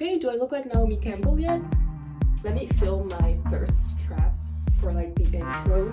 Okay, do I look like Naomi Campbell yet? Let me film my thirst traps for like the intro.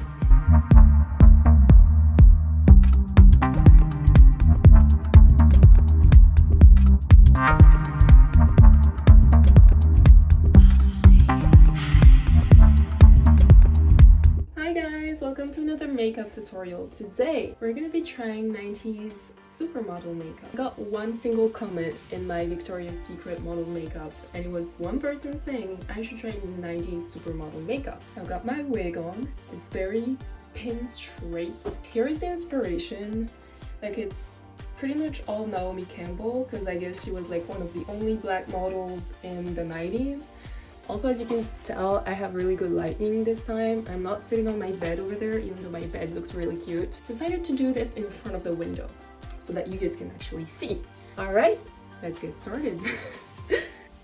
Hi guys, welcome to another makeup tutorial. Today we're gonna be trying 90s supermodel makeup. I got one single comment in my Victoria's Secret model makeup, and it was one person saying I should try 90s supermodel makeup. I've got my wig on. It's very pin straight. Here is the inspiration. Like, it's pretty much all Naomi Campbell, because I guess she was like one of the only black models in the 90s. Also, as you can tell, I have really good lighting this time. I'm not sitting on my bed over there, even though my bed looks really cute. Decided to do this in front of the window so that you guys can actually see. All right, let's get started.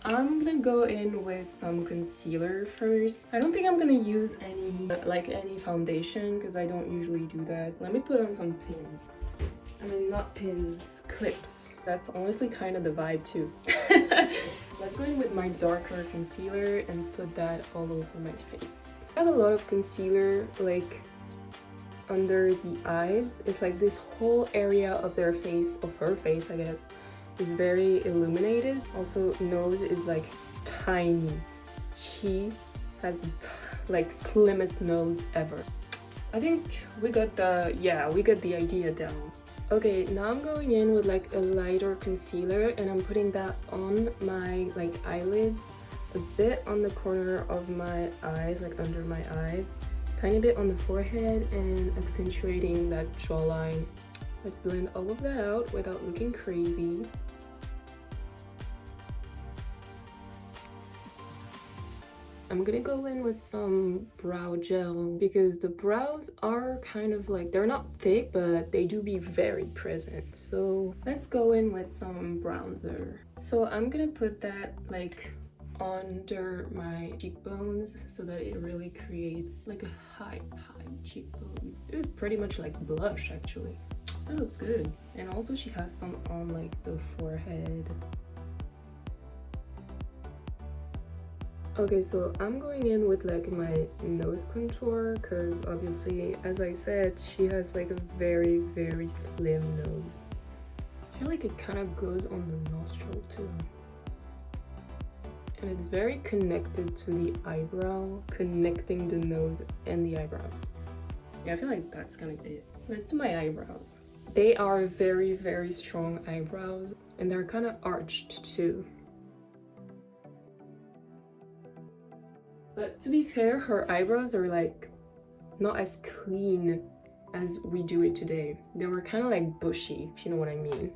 I'm gonna go in with some concealer first. I don't think I'm gonna use any foundation because I don't usually do that. Let me put on some pins. I mean, not pins, clips. That's honestly kind of the vibe too. Let's go in with my darker concealer and put that all over my face. I have a lot of concealer like under the eyes. It's like this whole area of their face, of her face I guess, is very illuminated. Also, nose is like tiny. She has the like slimmest nose ever. I think we got the idea down. Okay, now I'm going in with like a lighter concealer and I'm putting that on my like eyelids, a bit on the corner of my eyes, like under my eyes, tiny bit on the forehead, and accentuating that jawline. Let's blend all of that out without looking crazy. I'm gonna go in with some brow gel because the brows are kind of like, they're not thick, but they do be very present. So let's go in with some bronzer. So I'm gonna put that like under my cheekbones so that it really creates like a high cheekbone. It is pretty much like blush actually. That looks good. And also she has some on like the forehead. Okay, so I'm going in with like my nose contour because obviously, as I said, she has like a very, very slim nose. I feel like it kind of goes on the nostril too. And it's very connected to the eyebrow, connecting the nose and the eyebrows. Yeah, I feel like that's gonna be it. Let's do my eyebrows. They are very, very strong eyebrows and they're kind of arched too. But to be fair, her eyebrows are like not as clean as we do it today. They were kind of like bushy, if you know what I mean.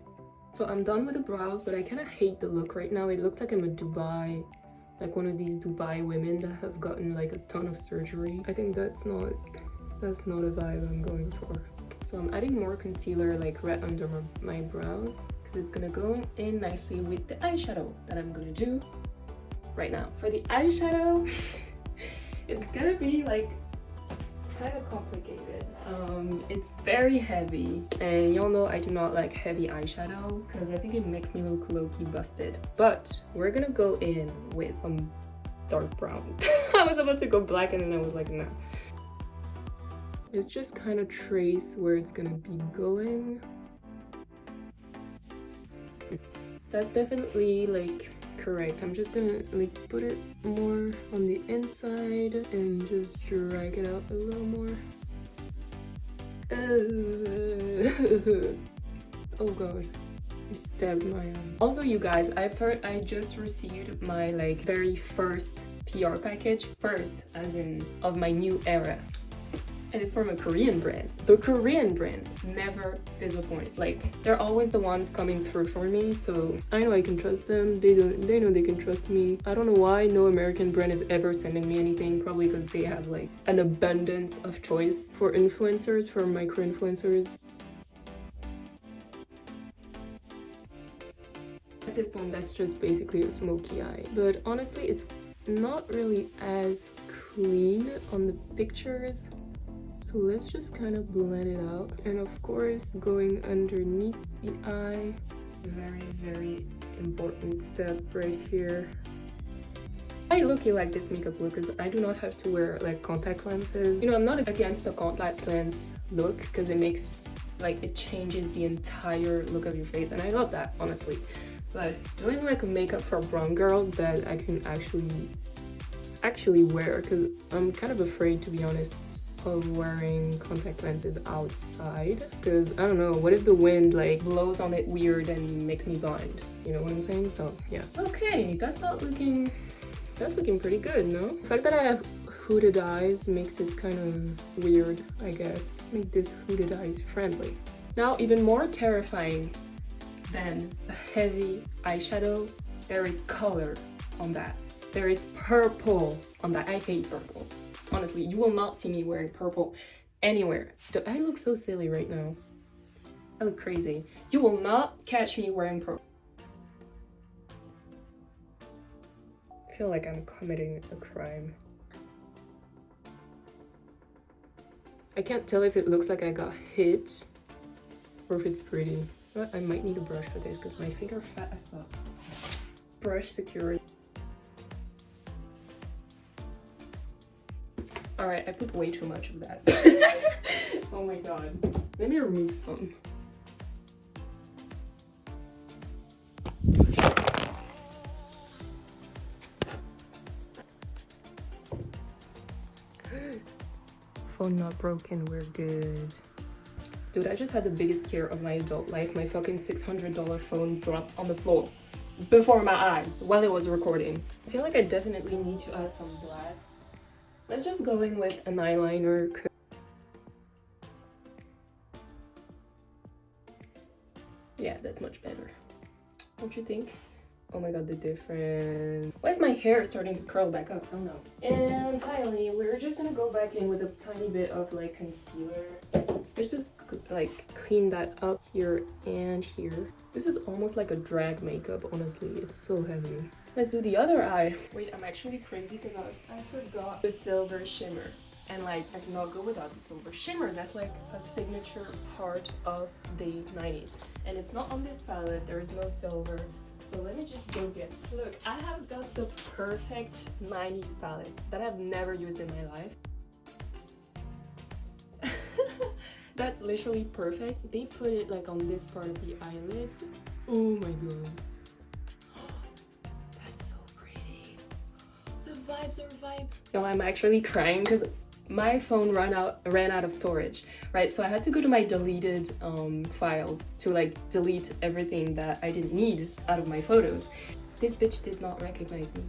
So I'm done with the brows, but I kind of hate the look right now. It looks like I'm a Dubai, like one of these Dubai women that have gotten like a ton of surgery. I think that's not a vibe I'm going for. So I'm adding more concealer like right under my brows because it's gonna go in nicely with the eyeshadow that I'm gonna do right now. For the eyeshadow, it's gonna be like kind of complicated. It's very heavy, and y'all know I do not like heavy eyeshadow because I think it makes me look low-key busted. But we're gonna go in with dark brown. I was about to go black and then I was like, no. Let's just kind of trace where it's gonna be going. That's definitely like correct. I'm just gonna like put it more on the inside and just drag it out a little more. Oh god, I stabbed my arm. Also, you guys, I just received my like very first PR package, first as in of my new era. And it's from a Korean brand. The Korean brands never disappoint. Like, they're always the ones coming through for me, so I know I can trust them. They know they can trust me. I don't know why no American brand is ever sending me anything, probably because they have like an abundance of choice for influencers, for micro-influencers. At this point, that's just basically a smoky eye. But honestly, it's not really as clean on the pictures. So let's just kind of blend it out. And of course, going underneath the eye, very, very important step right here. I look like this makeup look because I do not have to wear like contact lenses. You know, I'm not against the contact lens look because it makes like it changes the entire look of your face, and I love that honestly. But doing like a makeup for brown girls that I can actually wear, because I'm kind of afraid, to be honest, of wearing contact lenses outside, because I don't know, what if the wind like blows on it weird and makes me blind, you know what I'm saying? So yeah, okay, that's looking pretty good, no? The fact that I have hooded eyes makes it kind of weird, I guess. Let's make this hooded eyes friendly. Now, even more terrifying than a heavy eyeshadow, there is color on that. There is purple on that. I hate purple. Honestly, you will not see me wearing purple anywhere. Do I look so silly right now? I look crazy. You will not catch me wearing purple. I feel like I'm committing a crime. I can't tell if it looks like I got hit or if it's pretty. But I might need a brush for this because my finger fat as fuck. Brush security. Alright, I put way too much of that. Oh my god. Let me remove some. Phone not broken, we're good. Dude, I just had the biggest scare of my adult life. My fucking $600 phone dropped on the floor before my eyes while it was recording. I feel like I definitely need to add some black. Let's just go in with an eyeliner. Yeah, that's much better. Don't you think? Oh my god, the difference. Why is my hair starting to curl back up? Oh no. And finally, we're just gonna go back in with a tiny bit of like concealer. Let's just like clean that up here and here. This is almost like a drag makeup, honestly. It's so heavy. Let's do the other eye. Wait, I'm actually crazy because I forgot the silver shimmer. And like, I cannot go without the silver shimmer. That's like a signature part of the 90s. And it's not on this palette, there is no silver. So let me just go get some. Look, I have got the perfect 90s palette that I've never used in my life. That's literally perfect. They put it like on this part of the eyelid. Oh my god. That's so pretty. The vibes are vibe. No, I'm actually crying because my phone ran out of storage, right? So I had to go to my deleted files to like delete everything that I didn't need out of my photos. This bitch did not recognize me.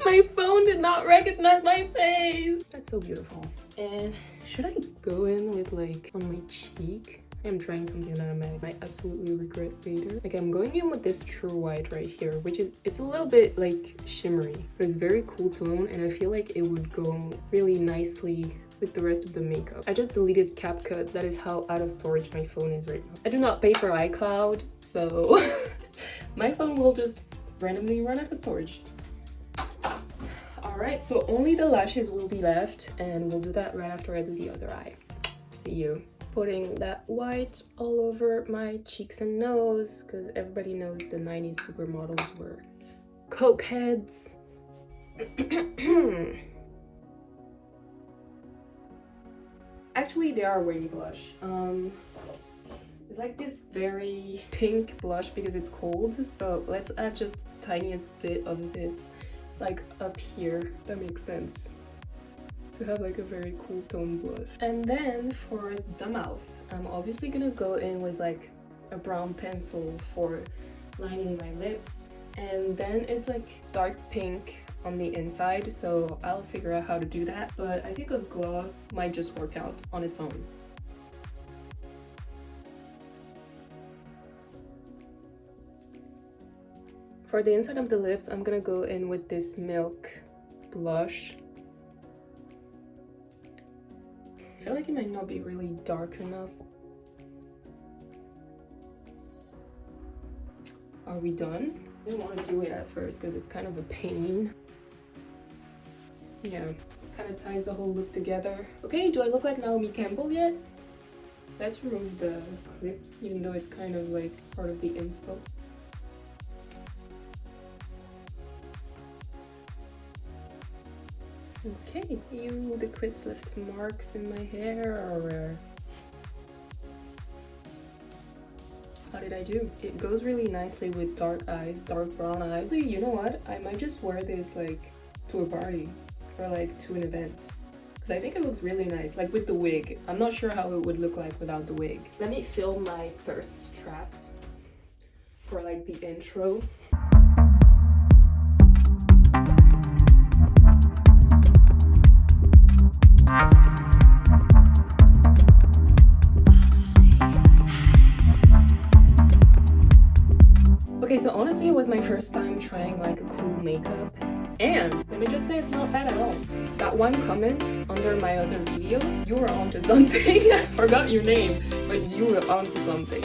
My phone did not recognize my face. That's so beautiful. And should I go in with like on my cheek? I am trying something that I might absolutely regret later. Like I'm going in with this true white right here, which is, it's a little bit like shimmery, but it's very cool tone, and I feel like it would go really nicely with the rest of the makeup. I just deleted CapCut. That is how out of storage my phone is right now. I do not pay for iCloud, so my phone will just randomly run out of storage. Alright, so only the lashes will be left, and we'll do that right after I do the other eye. See you. Putting that white all over my cheeks and nose, because everybody knows the 90s supermodels were coke heads. Actually, they are wearing blush. It's like this very pink blush because it's cold, so let's add just the tiniest bit of this like up here. That makes sense to have like a very cool tone blush. And then for the mouth, I'm obviously gonna go in with like a brown pencil for lining my lips, and then it's like dark pink on the inside, so I'll figure out how to do that, but I think a gloss might just work out on its own. For the inside of the lips, I'm gonna go in with this milk blush. I feel like it might not be really dark enough. Are we done? I didn't want to do it at first because it's kind of a pain. Yeah, kind of ties the whole look together. Okay, do I look like Naomi Campbell yet? Let's remove the clips, even though it's kind of like part of the inspo. Okay, ew, the clips left marks in my hair. How did I do? It goes really nicely with dark eyes, dark brown eyes. Actually, you know what? I might just wear this like to a party or like to an event. Because I think it looks really nice, like with the wig. I'm not sure how it would look like without the wig. Let me film my thirst traps for like the intro. Okay, so honestly, it was my first time trying like a cool makeup, and let me just say it's not bad at all. That one comment under my other video, you were onto something. I forgot your name, but you were onto something.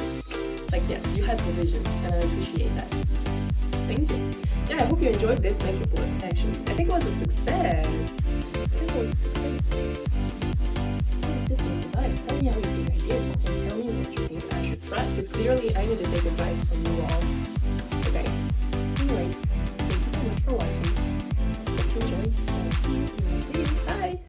Like, yes, you had the vision, and I appreciate that. Thank you. Yeah, I hope you enjoyed this makeup look, actually. I think it was a success. This was the vibe. Tell me how you think I did, and tell me what you think I should try, because clearly I need to take advice from